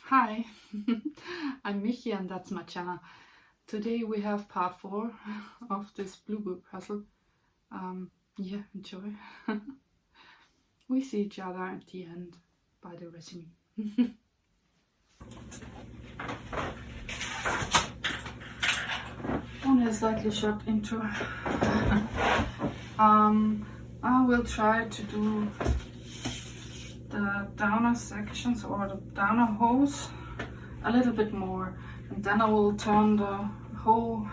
Hi, I'm Michi and that's my channel. Today we have part 4 of this Bluebird puzzle. Yeah, enjoy. We see each other at the end by the resume. Only a slightly short intro. I will try to do the downer sections or the downer holes a little bit more, and then I will turn the whole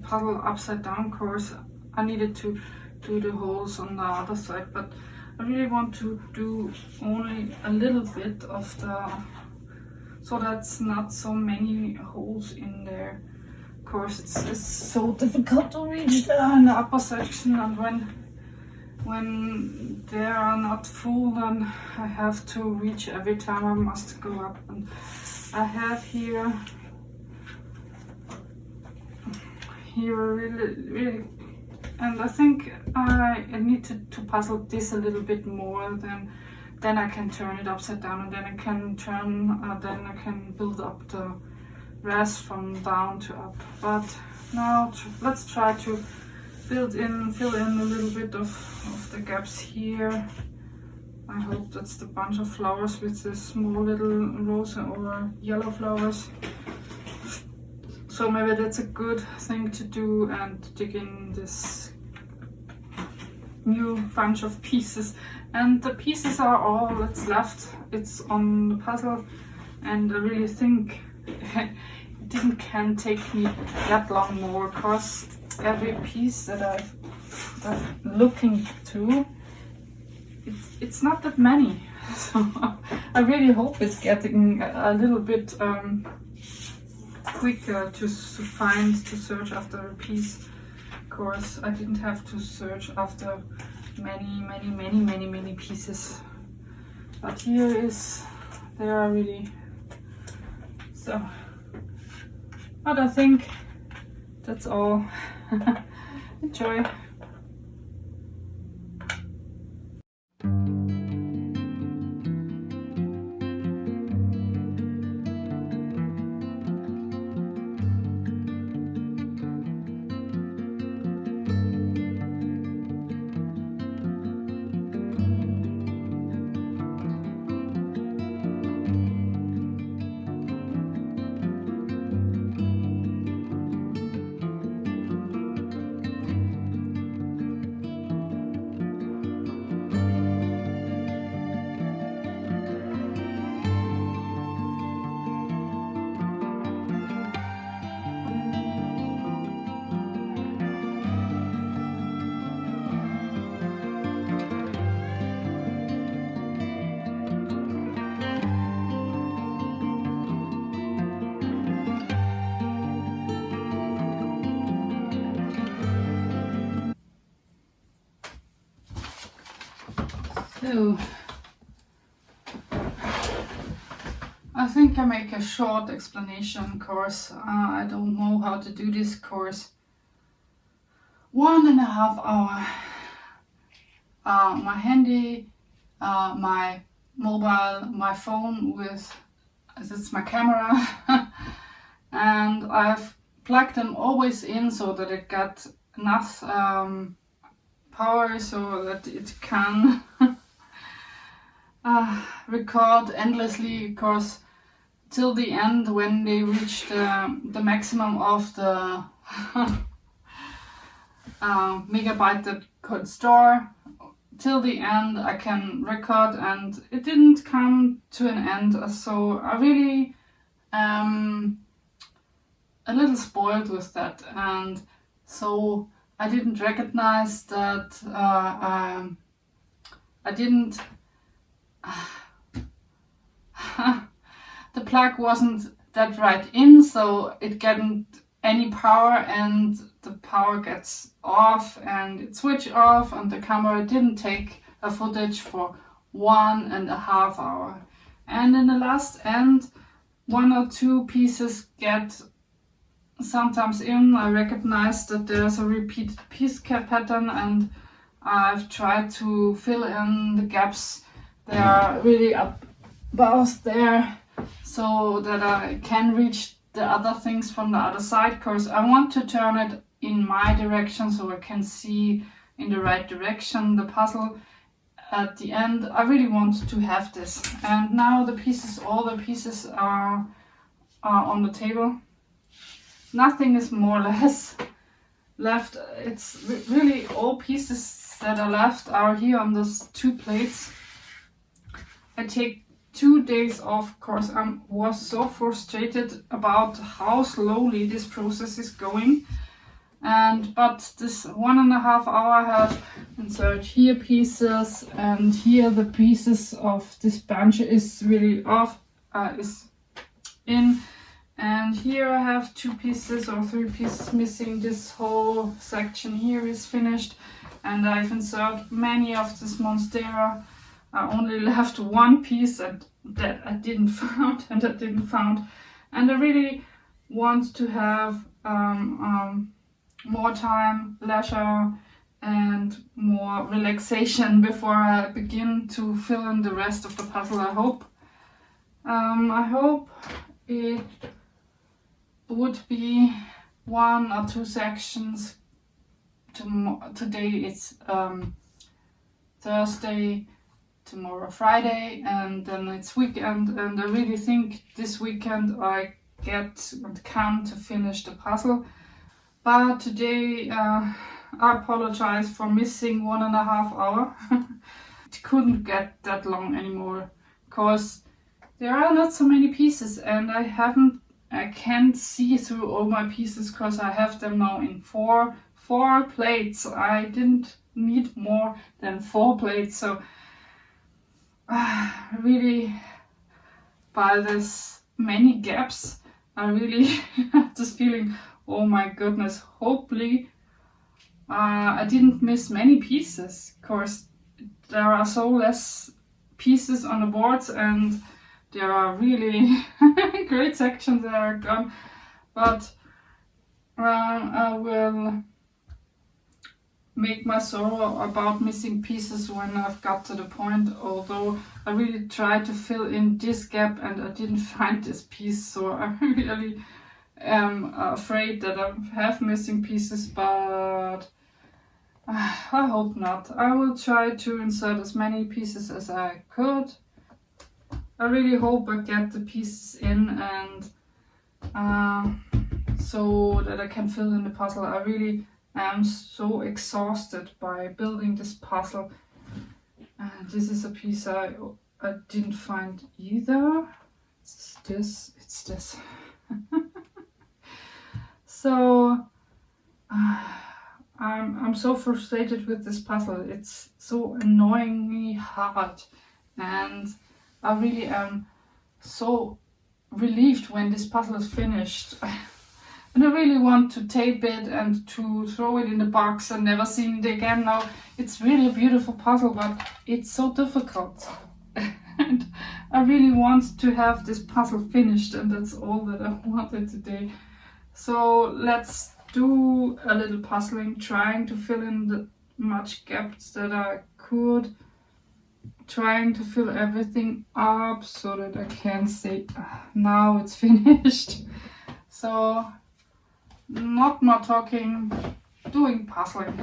puzzle upside down. Of course, I needed to do the holes on the other side, but I really want to do only a little bit of the, so that's not so many holes in there. Of course, it's so difficult to reach in the upper section, and when they are not full, then I have to reach every time. I must go up, and I have here really, and I think I need to puzzle this a little bit more. Then I can turn it upside down, and then I can then I can build up the rest from down to up. But now let's try to fill in a little bit of the gaps here. I hope that's the bunch of flowers with the small little rose or yellow flowers. So maybe that's a good thing to do and dig in this new bunch of pieces. And the pieces are all that's left. It's on the puzzle, and I really think it can take me that long more, because every piece that I'm looking to, it's not that many. So I really hope it's getting a little bit quicker to search after a piece. Of course, I didn't have to search after many pieces, but they are really so. But I think that's all. Enjoy. So I think I make a short explanation course. I don't know how to do this course. 1.5 hours. My handy, my mobile, my phone it's my camera, and I've plugged them always in so that it got enough power so that it can record endlessly, of course, till the end when they reach the maximum of the megabyte that could store. Till the end I can record, and it didn't come to an end, so I really a little spoiled with that, and so I didn't recognize that I didn't the plug wasn't that right in, so it didn't any power, and the power gets off and it switched off, and the camera didn't take a footage for 1.5 hours. And in the last end, 1 or 2 pieces get sometimes in. I recognize that there's a repeated piece pattern, and I've tried to fill in the gaps. They are really up above there, so that I can reach the other things from the other side, because I want to turn it in my direction so I can see in the right direction the puzzle at the end. I really want to have this. And now all the pieces are on the table. Nothing is more or less left. It's really all pieces that are left are here on those 2 plates. I take 2 days off, of course. I was so frustrated about how slowly this process is going. But this 1.5 hour I have insert here pieces, and here the pieces of this bunch is really off, is in. And here I have 2 pieces or 3 pieces missing. This whole section here is finished, and I've inserted many of this monstera. I only left 1 piece that I didn't found, and I really want to have more time, leisure, and more relaxation before I begin to fill in the rest of the puzzle. I hope it would be 1 or 2 sections. Today it's Thursday, tomorrow Friday, and then it's weekend, and I really think this weekend I get and can to finish the puzzle. But today I apologize for missing 1.5 hour. It couldn't get that long anymore because there are not so many pieces, and I can't see through all my pieces because I have them now in four plates. I didn't need more than 4 plates, so really by this many gaps I really have this feeling, oh my goodness, hopefully I didn't miss many pieces. Of course, there are so less pieces on the boards, and there are really great sections that are gone. But I will make my sorrow about missing pieces when I've got to the point, although I really tried to fill in this gap and I didn't find this piece, so I really am afraid that I have missing pieces, but I hope not. I will try to insert as many pieces as I could. I really hope I get the pieces in, and so that I can fill in the puzzle. I really am so exhausted by building this puzzle. This is a piece I didn't find either. It's this. So I'm so frustrated with this puzzle. It's so annoyingly hard, and I really am so relieved when this puzzle is finished. And I really want to tape it and to throw it in the box and never see it again. Now, it's really a beautiful puzzle, but it's so difficult. And I really want to have this puzzle finished, and that's all that I wanted today. So let's do a little puzzling, trying to fill in the much gaps that I could, trying to fill everything up so that I can say, now it's finished. So not more talking, doing puzzling.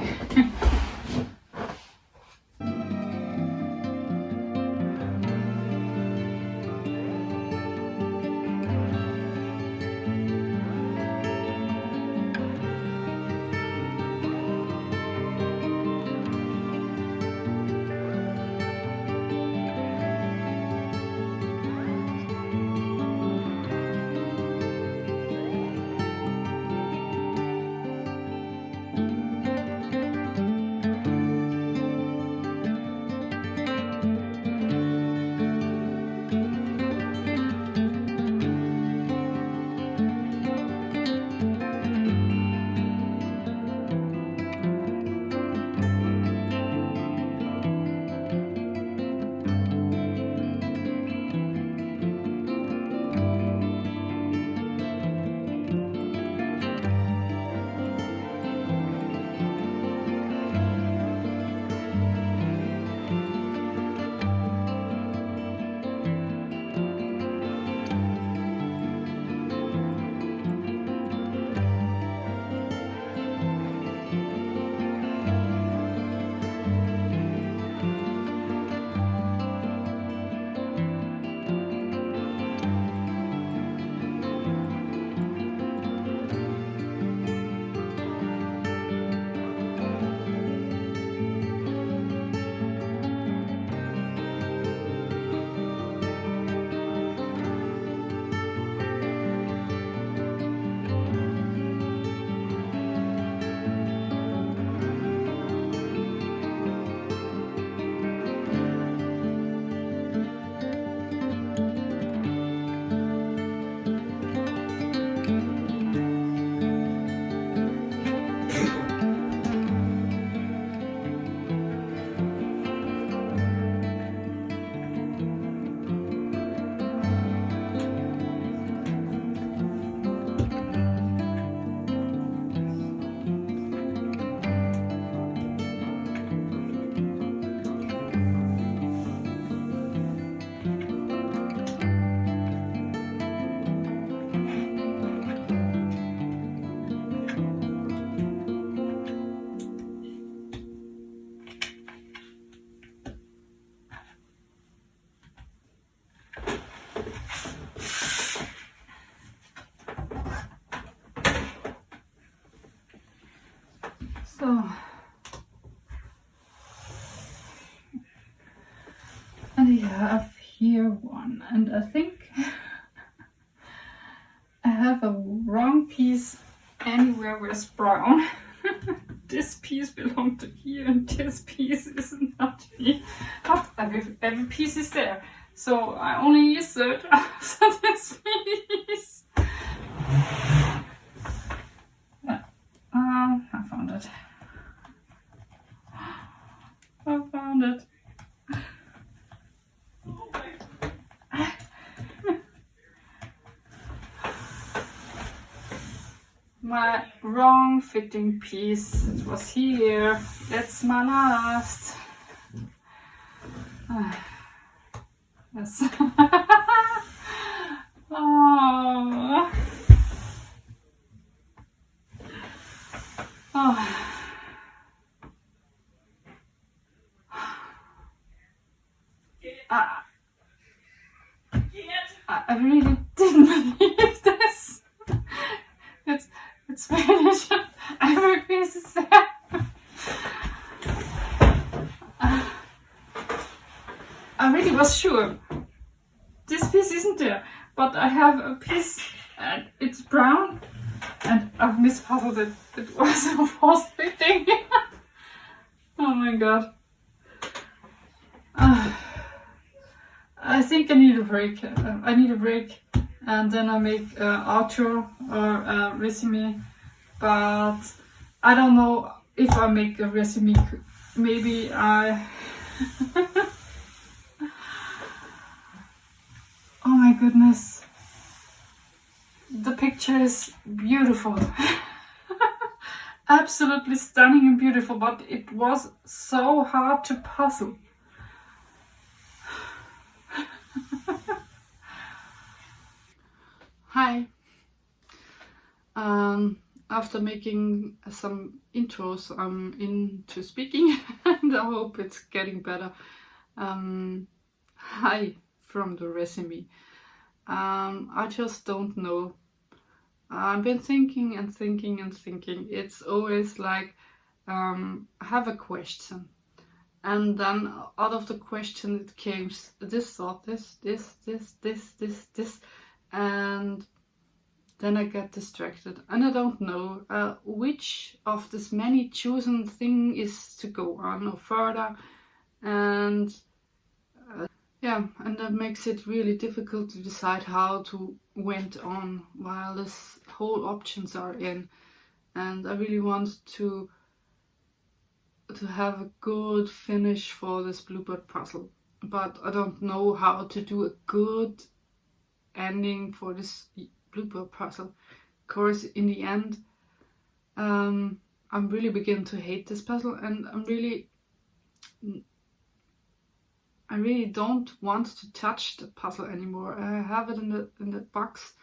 I have a wrong piece anywhere where it's brown. This piece belonged to here and this piece is not here. But every piece is there. So I only insert after this piece. I found it. I found it. My wrong fitting piece. It was here. That's my last. Yes. Oh. Oh. I really didn't believe this. It's finished. Every piece is there. I really was sure this piece isn't there, but I have a piece and it's brown and I've mispuzzled it. It was a false fitting. Oh my god. I think I need a break. I need a break, and then I make outro or a resume. But I don't know if I make a resume. Maybe I. Oh my goodness! The picture is beautiful. Absolutely stunning and beautiful, but it was so hard to puzzle. Hi. After making some intros, I'm into speaking and I hope it's getting better. Hi from the resume. I just don't know. I've been thinking and thinking and thinking. It's always like I have a question, and then out of the question it came this thought, this, and then I get distracted and I don't know which of this many chosen thing is to go on or further, and yeah, and that makes it really difficult to decide how to went on while this whole options are in, and I really want to have a good finish for this Bluebird puzzle, but I don't know how to do a good ending for this Bluebird puzzle. Of course, in the end, I'm really beginning to hate this puzzle, and I really don't want to touch the puzzle anymore. I have it in the box,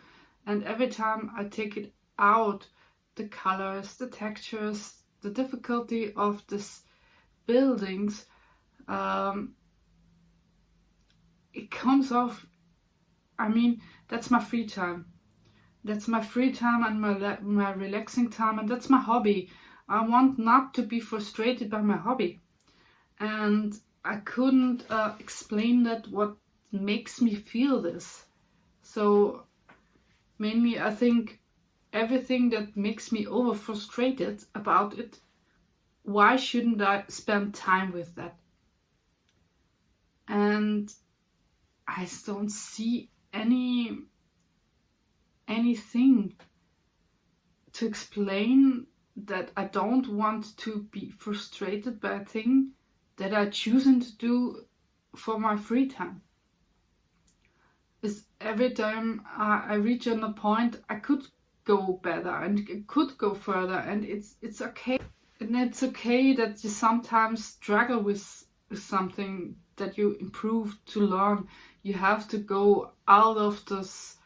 and every time I take it out, the colors, the textures, the difficulty of this buildings, it comes off. I mean, that's my free time. That's my free time and my relaxing time, and that's my hobby. I want not to be frustrated by my hobby. And I couldn't explain that what makes me feel this. So mainly I think everything that makes me over frustrated about it, why shouldn't I spend time with that? And I don't see anything to explain that I don't want to be frustrated by a thing that I choosing to do for my free time. Is every time I reach on a point, I could go better and it could go further, and it's okay. And it's okay that you sometimes struggle with something that you improve to learn. You have to go out of this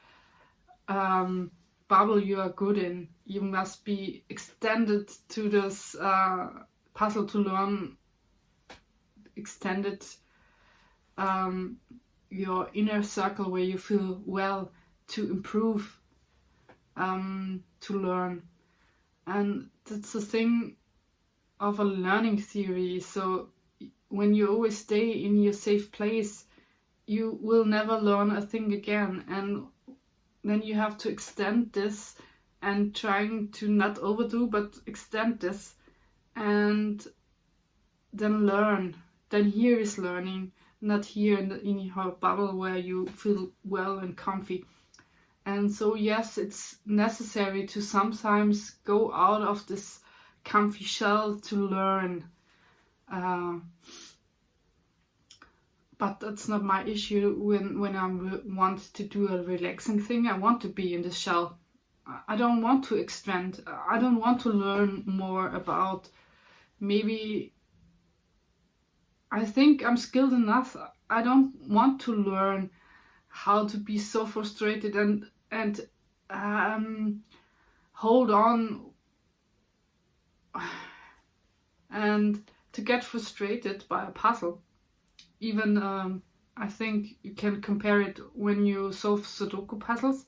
bubble you are good in. You must be extended to this puzzle to learn, extended your inner circle where you feel well to improve, to learn. And that's the thing of a learning theory. So when you always stay in your safe place, you will never learn a thing again. And then you have to extend this and trying to not overdo, but extend this and then learn. Then here is learning, not here in your bubble where you feel well and comfy. And so yes, it's necessary to sometimes go out of this comfy shell to learn. But that's not my issue when I want to do a relaxing thing. I want to be in the shell. I don't want to extend. I don't want to learn more about, maybe I think I'm skilled enough. I don't want to learn how to be so frustrated and hold on and to get frustrated by a puzzle. Even I think you can compare it when you solve Sudoku puzzles.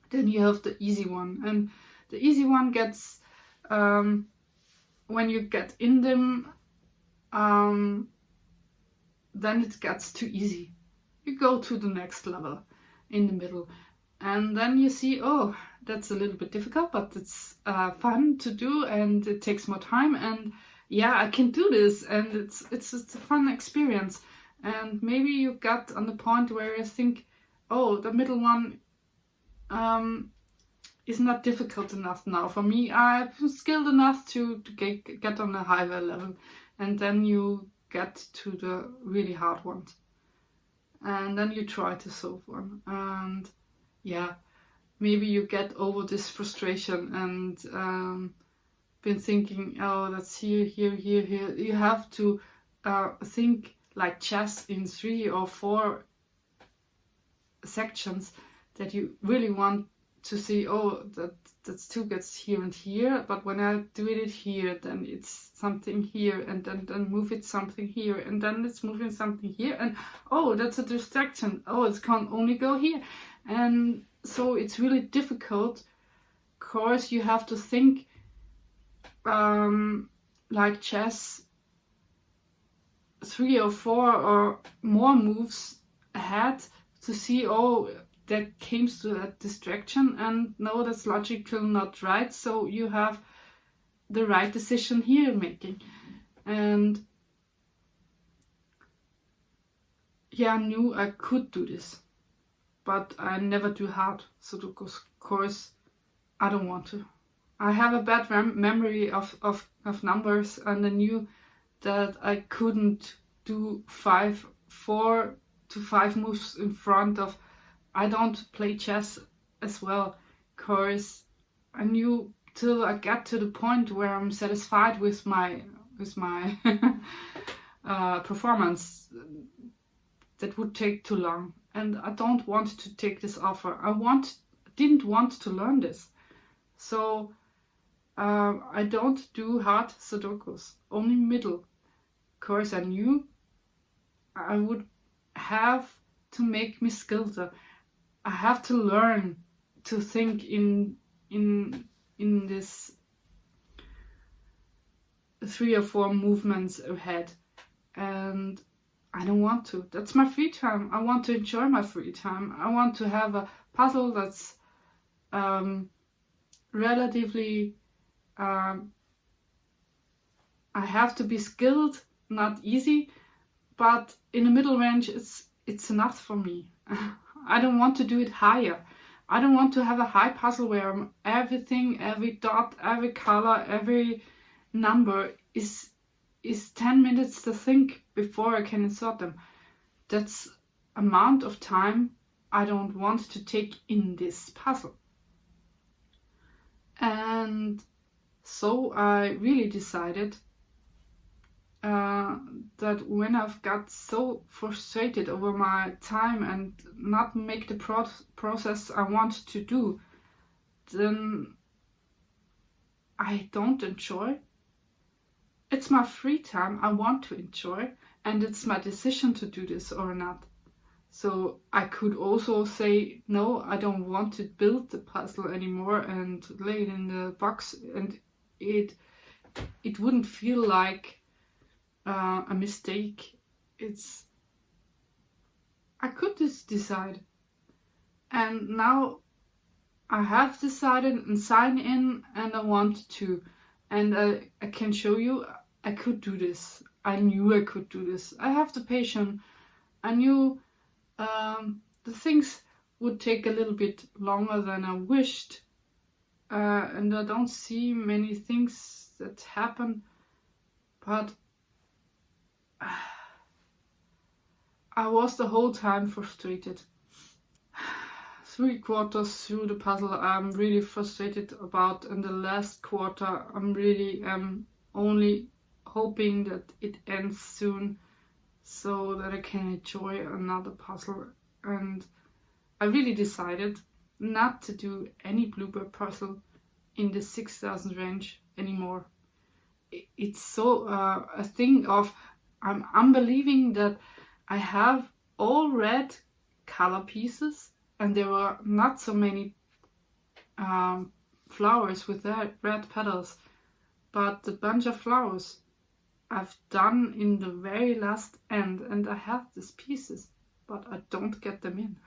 Then you have the easy one, and the easy one gets when you get in them, then it gets too easy. You go to the next level in the middle, and then you see, oh, that's a little bit difficult, but it's fun to do, and it takes more time, and yeah, I can do this, and it's just a fun experience. And maybe you got on the point where you think, oh, the middle one is not difficult enough now for me. I'm skilled enough to get on a higher level, and then you get to the really hard ones, and then you try to solve one, and yeah, maybe you get over this frustration and been thinking, oh, that's here. You have to think like chess in 3 or 4 sections that you really want to see, oh, that's 2 gets here and here, but when I do it here, then it's something here, and then move it something here, and then it's moving something here, and oh, that's a distraction. Oh, it can only go here. And so it's really difficult. Of course, you have to think like chess 3 or 4 or more moves ahead to see, oh, that came to that distraction, and no, that's logical not right, so you have the right decision here making. And yeah, I knew I could do this, but I never do hard Sudokus. Of course, I don't want to. I have a bad memory of numbers, and I knew that I couldn't do 4 to 5 moves in front of. I don't play chess as well, because I knew till I get to the point where I'm satisfied with my performance, that would take too long, and I don't want to take this offer. Didn't want to learn this, so I don't do hard Sudokus, only middle. Of course, I knew I would have to make me skilled. I have to learn to think in this 3 or 4 movements ahead, and I don't want to. That's my free time. I want to enjoy my free time. I want to have a puzzle that's relatively. I have to be skilled, not easy, but in the middle range, it's enough for me. I don't want to do it higher. I don't want to have a high puzzle where everything, every dot, every color, every number is 10 minutes to think before I can insert them. That's amount of time I don't want to take in this puzzle. And so I really decided that when I've got so frustrated over my time and not make the process I want to do, then I don't enjoy. It's my free time I want to enjoy, and it's my decision to do this or not. So I could also say, no, I don't want to build the puzzle anymore and lay it in the box, and it wouldn't feel like a mistake. I could just decide, And now I have decided and signed in, and I want to. And I can show you I could do this. I knew I could do this. I have the patience. I knew the things would take a little bit longer than I wished. And I don't see many things that happen. But I was the whole time frustrated. 3 quarters through the puzzle, I'm really frustrated about. In the last quarter, I'm really only hoping that it ends soon so that I can enjoy another puzzle. And I really decided not to do any Bluebird puzzle in the 6,000 range anymore. It's so a thing of I'm unbelieving that I have all red color pieces, and there were not so many flowers with red petals, but the bunch of flowers I've done in the very last end, and I have these pieces, but I don't get them in.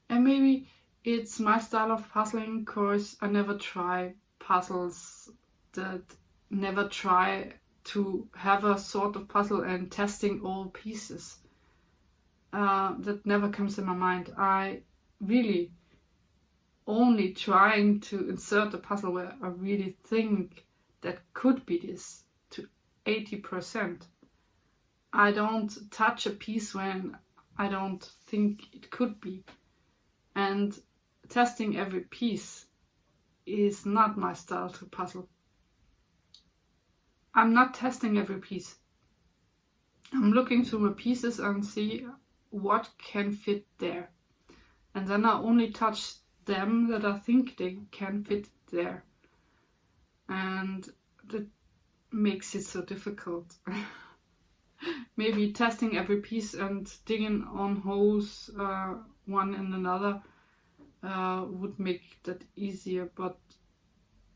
And maybe it's my style of puzzling, cause I never try puzzles that never try to have a sort of puzzle and testing all pieces. That never comes in my mind. I really only trying to insert a puzzle where I really think that could be this to 80%. I don't touch a piece when I don't think it could be. And testing every piece is not my style to puzzle. I'm not testing every piece. I'm looking through my pieces and see what can fit there. And then I only touch them that I think they can fit there. And that makes it so difficult. Maybe testing every piece and digging on holes one in another would make that easier, but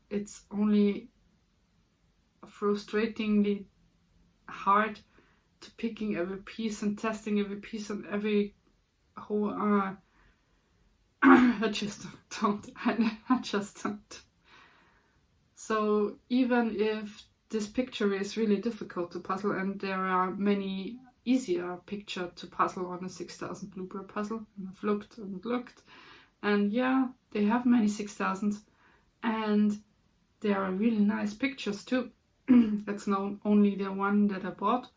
it's only frustratingly hard to picking every piece and testing every piece and every whole I just don't. I just don't. So even if this picture is really difficult to puzzle, and there are many easier picture to puzzle on a 6,000 Bluebird puzzle, and I've looked and looked, and yeah, they have many 6,000s, and there are really nice pictures too. That's not only the one that I bought.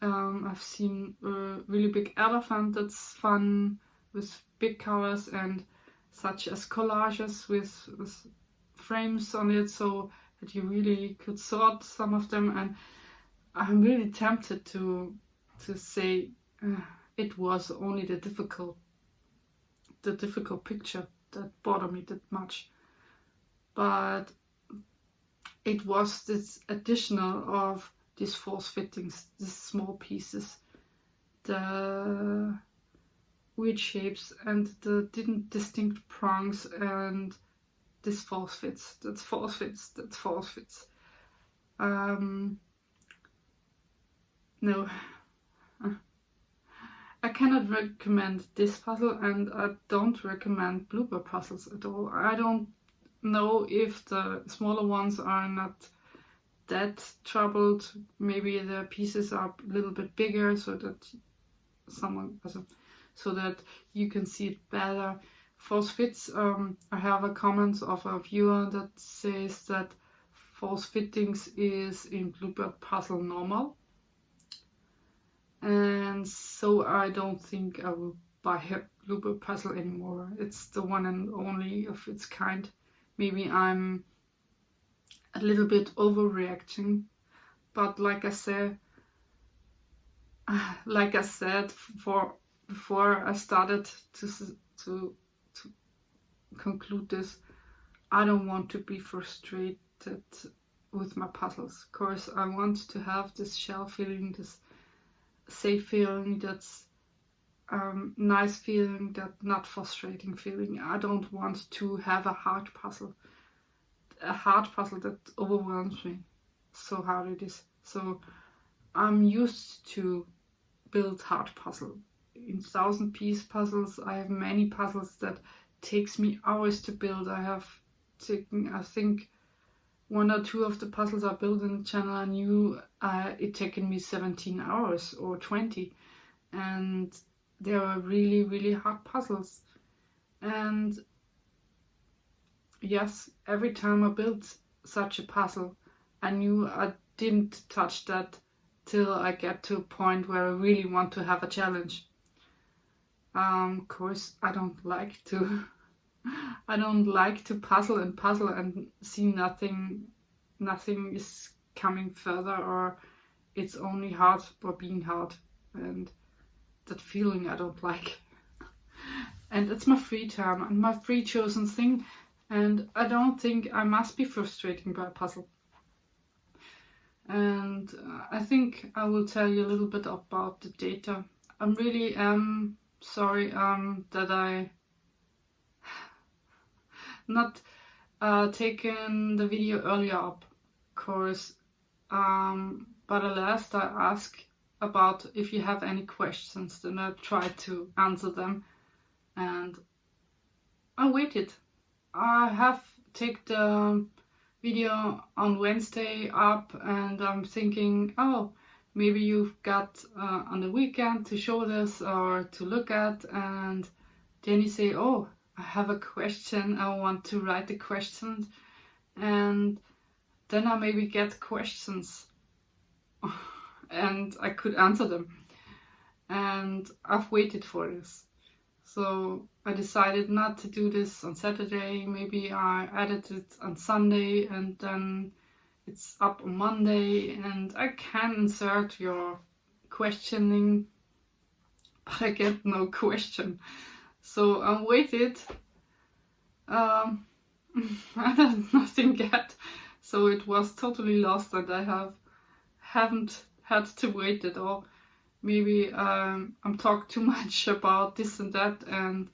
I've seen a really big elephant that's fun with big colors, and such as collages with frames on it, so that you really could sort some of them. And I'm really tempted to say it was only the difficult picture that bothered me that much, but it was this additional of these false fittings, these small pieces, the weird shapes, and the didn't distinct prongs, and this false fits, that's false fits, that's false fits. No. I cannot recommend this puzzle, and I don't recommend Bluebird puzzles at all. I don't know if the smaller ones are not that troubled. Maybe the pieces are a little bit bigger so that you can see it better. False fits, I have a comment of a viewer that says that false fittings is in Bluebird puzzle normal. And so I don't think I will buy a Bluebird puzzle anymore. It's the one and only of its kind. Maybe I'm a little bit overreacting, but like I said, before I started to conclude this, I don't want to be frustrated with my puzzles. Of course, I want to have this shell feeling, this safe feeling, that's nice feeling, that not frustrating feeling. I don't want to have a hard puzzle that overwhelms me so hard it is. So I'm used to build hard puzzle, in 1,000-piece puzzles. I have many puzzles that takes me hours to build. I have taken, I think, 1 or 2 of the puzzles I built in the channel. I knew it taken me 17 hours or 20, and they were really, really hard puzzles. And yes, every time I built such a puzzle, I knew I didn't touch that till I get to a point where I really want to have a challenge. Of course, I don't like to puzzle and see nothing is coming further, or it's only hard for being hard, and that feeling I don't like. And it's my free time and my free chosen thing, and I don't think I must be frustrated by a puzzle. And I think I will tell you a little bit about the data. I'm really sorry that I not taken the video earlier up, course. But at last I asked about if you have any questions, then I tried to answer them, and I waited. I have taken the video on Wednesday up, and I'm thinking, oh, maybe you've got on the weekend to show this or to look at, and then you say, oh, I have a question, I want to write the questions, and then I maybe get questions and I could answer them. And I've waited for this. So I decided not to do this on Saturday. Maybe I edit it on Sunday and then it's up on Monday, and I can insert your questioning, but I get no question. So I waited. I had nothing yet. So it was totally lost, and I haven't had to wait at all. Maybe I'm talking too much about this and that, and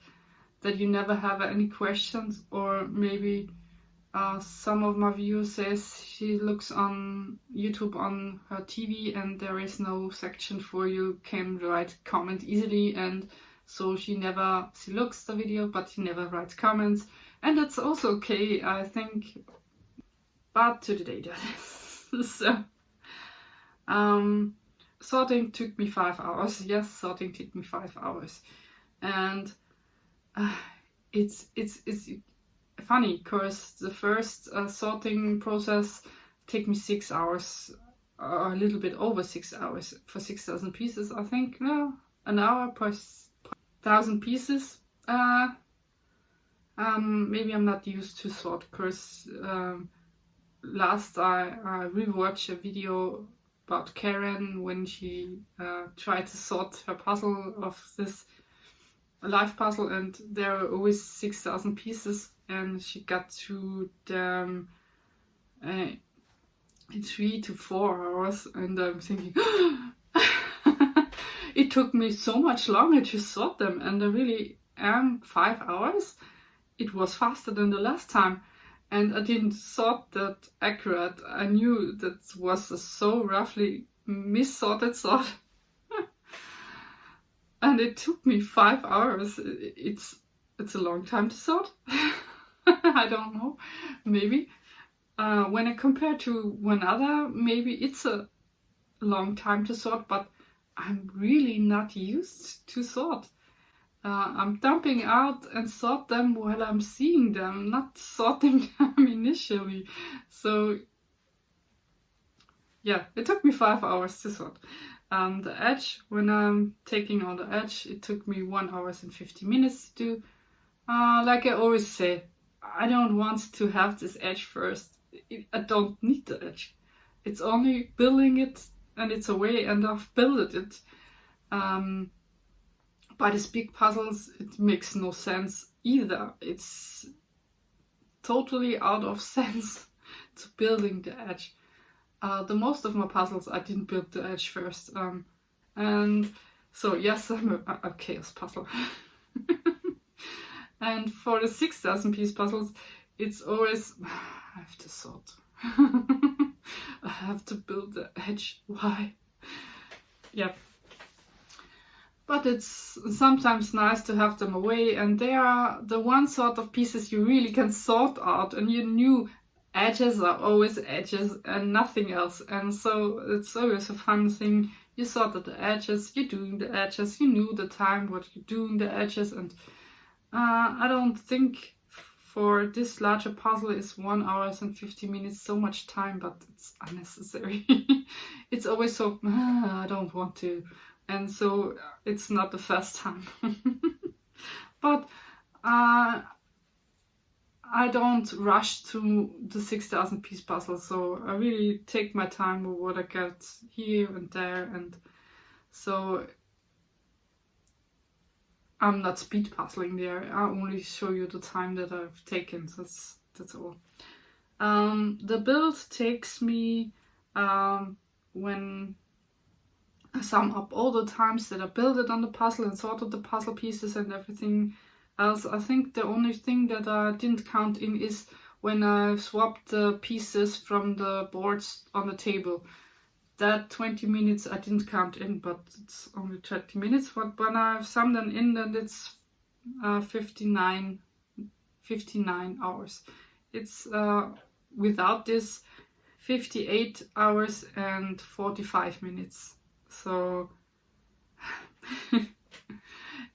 that you never have any questions, or maybe some of my viewers says she looks on YouTube on her TV and there is no section for you can write comment easily, and so she looks the video but she never writes comments, and that's also okay, I think. But to the data. So sorting took me 5 hours. Yes, sorting took me 5 hours, and it's funny because the first sorting process took me 6 hours, or a little bit over 6 hours for 6,000 pieces. I think no, an hour per 1,000 pieces. Maybe I'm not used to sort because last I rewatched a video about Karen when she tried to sort her puzzle of this life puzzle, and there were always 6,000 pieces, and she got through them in 3 to 4 hours, and I'm thinking it took me so much longer to sort them, and I really am 5 hours. It was faster than the last time. And I didn't sort that accurate. I knew that was a so roughly mis-sorted sort. And it took me 5 hours. It's a long time to sort. I don't know. Maybe. When I compare to one other, maybe it's a long time to sort, but I'm really not used to sort. I'm dumping out and sort them while I'm seeing them, not sorting them initially. So yeah, it took me 5 hours to sort. The edge, when I'm taking on the edge, it took me 1 hour and 50 minutes to do. Like I always say, I don't want to have this edge first. I don't need the edge. It's only building it and it's away, and I've built it. By these big puzzles, it makes no sense either. It's totally out of sense to building the edge. The most of my puzzles, I didn't build the edge first. And so yes, I'm a chaos puzzle. And for the 6,000 piece puzzles, it's always, I have to sort. I have to build the edge. Why? Yeah. but it's sometimes nice to have them away, and they are the one sort of pieces you really can sort out, and you knew edges are always edges and nothing else, and so it's always a fun thing. You sorted the edges, you're doing the edges, you knew the time what you're doing the edges, and I don't think for this larger puzzle is 1 hour and 50 minutes so much time, but it's unnecessary. It's always so, I don't want to, and so it's not the first time. But I don't rush to the 6,000 piece puzzle, so I really take my time with what I get here and there, and so I'm not speed puzzling there. I only show you the time that I've taken. That's all. The build takes me, when I sum up all the times that I built it on the puzzle and sorted the puzzle pieces and everything else. I think the only thing that I didn't count in is when I swapped the pieces from the boards on the table. That 20 minutes I didn't count in, but it's only 20 minutes. But when I've summed them in, then it's 59 hours. It's without this 58 hours and 45 minutes. So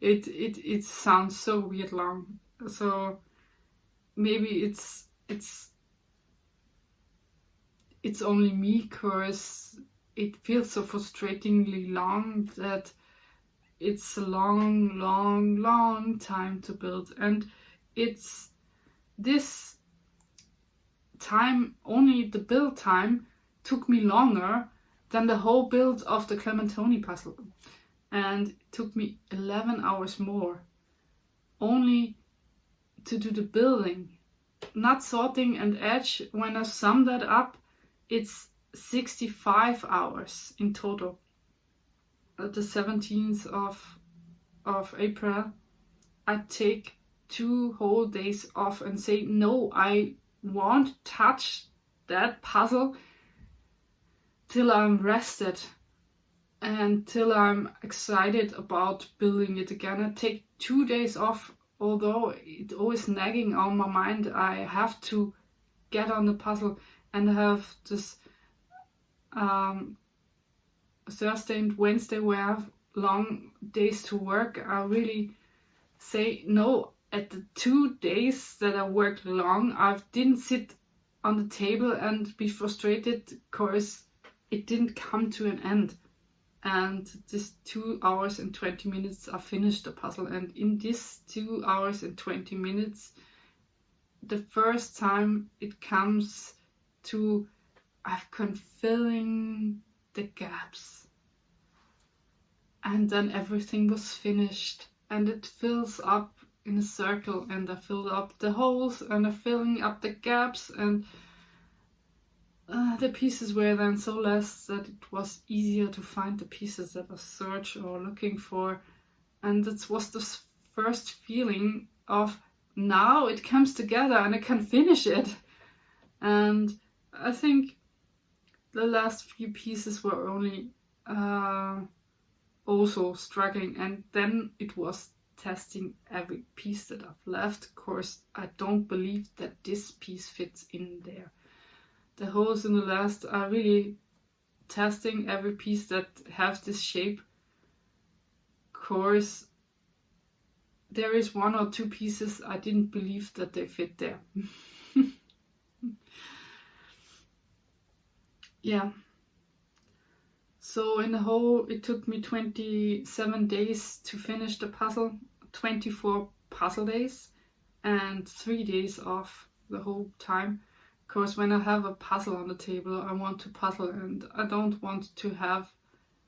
it sounds so weird long. So maybe it's only me, because it feels so frustratingly long that it's a long time to build, and it's this time, only the build time took me longer than the whole build of the Clementoni puzzle, and it took me 11 hours more only to do the building, not sorting and edge. When I sum that up, it's 65 hours in total. The 17th of April, I take 2 whole days off and say, no, I won't touch that puzzle till I'm rested and till I'm excited about building it again. I take 2 days off, although it's always nagging on my mind. I have to get on the puzzle and have this Thursday and Wednesday where I have long days to work. I really say no. At the 2 days that I worked long, I didn't sit on the table and be frustrated because it didn't come to an end. And this 2 hours and 20 minutes I finished the puzzle, and in this 2 hours and 20 minutes, the first time it comes to, I've been filling the gaps, and then everything was finished, and it fills up in a circle, and I filled up the holes, and I'm filling up the gaps, and the pieces were then so less that it was easier to find the pieces that I searched or looking for, and that was the first feeling of, now it comes together and I can finish it. And I think the last few pieces were only also struggling, and then it was testing every piece that I've left. Of course, I don't believe that this piece fits in there. The holes in the last are really testing every piece that have this shape. Of course, there is 1 or 2 pieces I didn't believe that they fit there. Yeah. So in the whole, it took me 27 days to finish the puzzle, 24 puzzle days, and 3 days off the whole time. Because when I have a puzzle on the table, I want to puzzle, and I don't want to have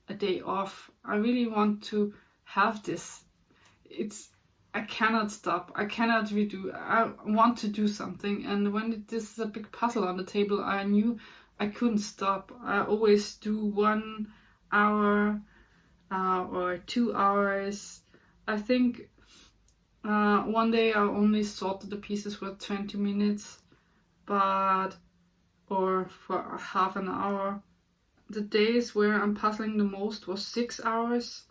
a day off. I really want to have this. I cannot stop. I cannot redo. I want to do something. And when this is a big puzzle on the table, I knew I couldn't stop. I always do 1 hour or 2 hours. I think one day I only sorted the pieces for 20 minutes, or for half an hour. The days where I'm puzzling the most was 6 hours.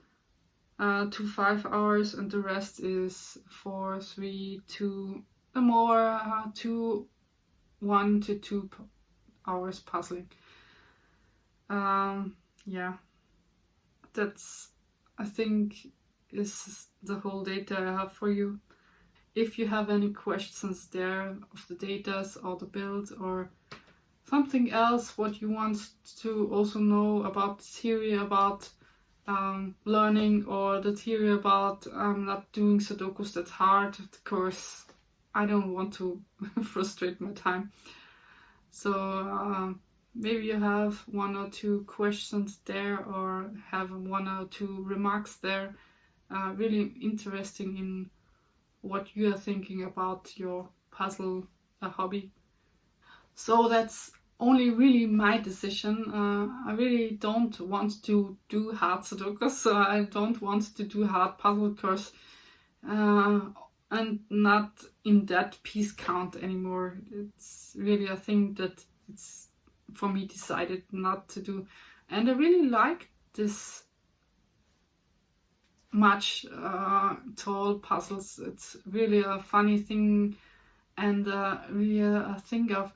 to 5 hours, and the rest is 4, 3, 2, more 2, 1 to 2 hours puzzling. Yeah, that's, I think, is the whole data I have for you. If you have any questions there of the datas or the build or something else what you want to also know about the theory about learning, or the theory about not doing Sudokus that hard, of course I don't want to frustrate my time. So maybe you have 1 or 2 questions there, or have 1 or 2 remarks there, really interesting in what you are thinking about your puzzle hobby. So that's only really my decision. I really don't want to do hard Sudokus, so I don't want to do hard puzzle course, and not in that piece count anymore. It's really a thing that it's for me decided not to do, and I really like this much tall puzzles. It's really a funny thing, and really a thing of,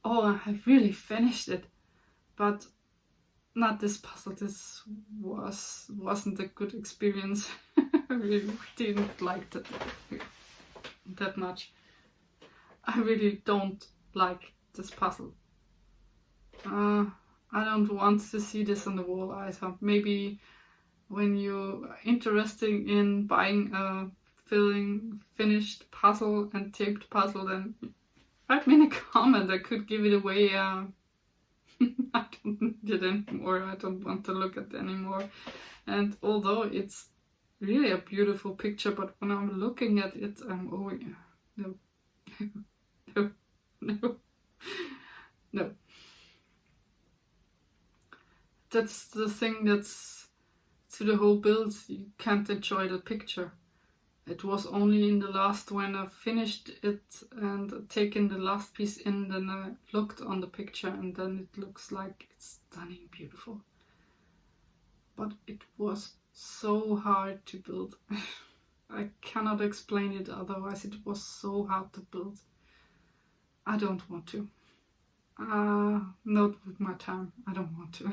oh, I really finished it, but not this puzzle. This wasn't a good experience. I really didn't like that much. I really don't like this puzzle. I don't want to see this on the wall either. Maybe when you're interested in buying a finished puzzle and taped puzzle, then write me in a comment. I could give it away. I don't need it anymore. I don't want to look at it anymore. And although it's really a beautiful picture, but when I'm looking at it, I'm no, no, no, no. That's the thing that's to the whole build. You can't enjoy the picture. It was only in the last, when I finished it and taken the last piece in, then I looked on the picture, and then it looks like it's stunning, beautiful. But it was so hard to build. I cannot explain it otherwise. It was so hard to build. I don't want to. Not with my time. I don't want to.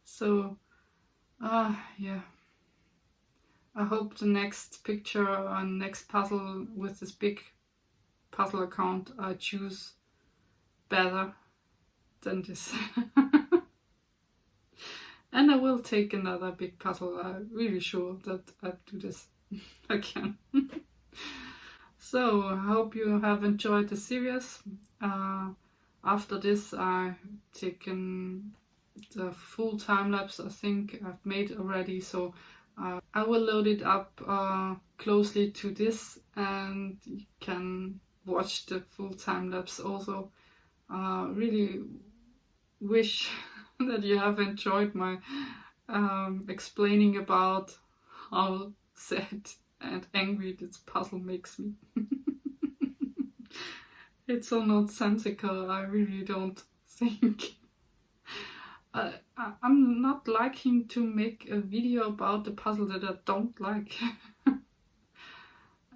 So, yeah. I hope the next picture and next puzzle with this big puzzle account I choose better than this. And I will take another big puzzle. I'm really sure that I'll do this again. So I hope you have enjoyed the series. After this I've taken the full time lapse. I think I've made already, so I will load it up closely to this, and you can watch the full time lapse also. Really wish that you have enjoyed my explaining about how sad and angry this puzzle makes me. It's so nonsensical. I really don't think. I'm not liking to make a video about the puzzle that I don't like.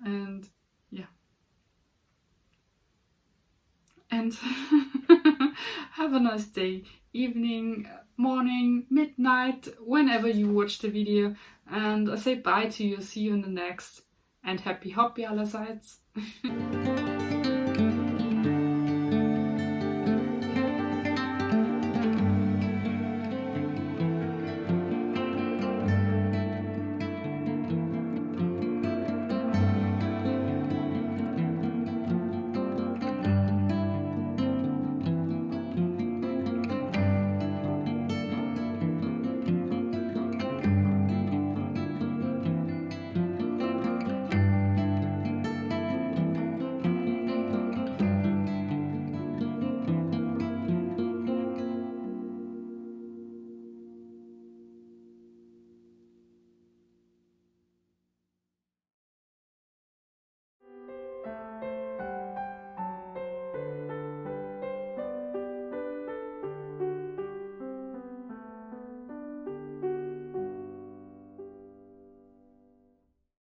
And yeah. And have a nice day, evening, morning, midnight, whenever you watch the video. And I say bye to you, see you in the next. And happy hobby allerseits.